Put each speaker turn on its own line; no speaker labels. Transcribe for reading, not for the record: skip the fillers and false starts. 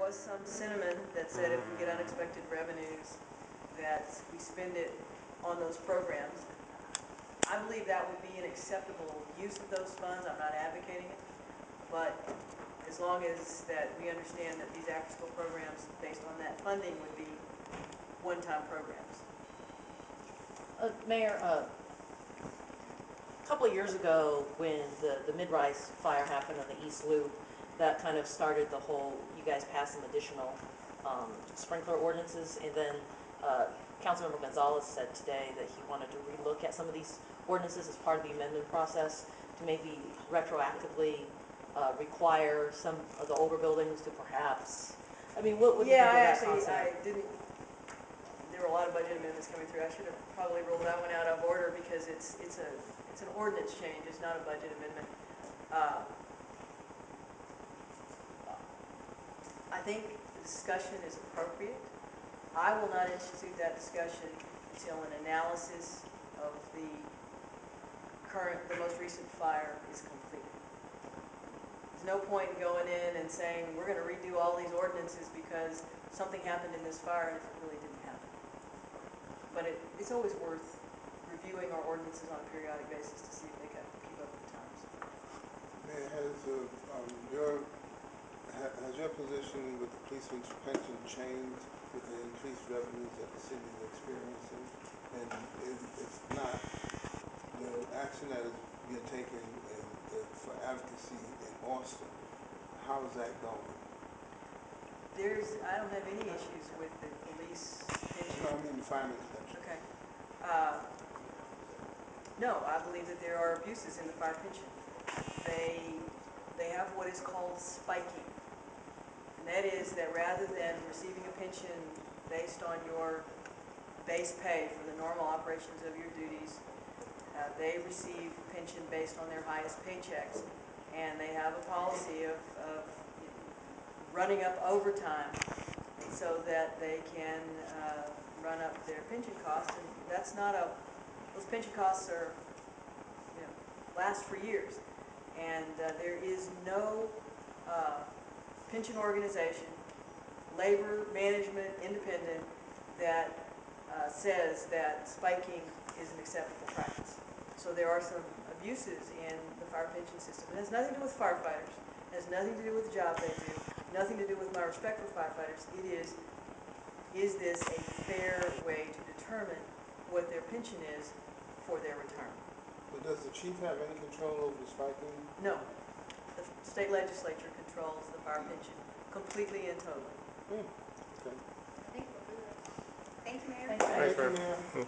was some sentiment that said if we get unexpected revenues, that we spend it on those programs. I believe that would be an acceptable use of those funds. I'm not advocating it, but as long as that we understand that these after-school programs, based on that funding, would be one-time programs.
Mayor, a couple of years ago when the mid-rise fire happened on the East Loop, that kind of started the whole, you guys passed some additional sprinkler ordinances, and then Councilmember Gonzalez said today that he wanted to relook at some of these ordinances as part of the amendment process to maybe retroactively require some of the older buildings to perhaps, I mean, what would you think of that concept?
I didn't, there were a lot of budget amendments coming through. I should have probably ruled that one out of order because it's an ordinance change, it's not a budget amendment. I think the discussion is appropriate. I will not institute that discussion until an analysis of the most recent fire is complete. There's no point in going in and saying we're going to redo all these ordinances because something happened in this fire and if it really didn't happen. But it's always worth reviewing our ordinances on a periodic basis to see if they can keep up with the times.
Mayor, has your position with the policeman's pension changed with the increased revenues that the city is experiencing? And if not, the action that is being taken for advocacy in Austin, how is that going?
I don't have any issues with the police pension.
No, I mean the fireman's pension.
Okay. No, I believe that there are abuses in the fire pension. They have what is called spiking. And that is that rather than receiving a pension based on your base pay for the normal operations of your duties, they receive pension based on their highest paychecks. And they have a policy of running up overtime so that they can run up their pension costs. And that's not those pension costs are, last for years. And there is no pension organization, labor management independent, that says that spiking is an acceptable practice. So there are some abuses in the fire pension system. It has nothing to do with firefighters. It has nothing to do with the job they do. Nothing to do with my respect for firefighters. It is this a fair way to determine what their pension is for their retirement?
But does the chief have any control over the spiking?
No. The state legislature controls the fire pension completely and totally.
Okay.
Thank you, Mayor.
Thank you.
Thank you, Mayor.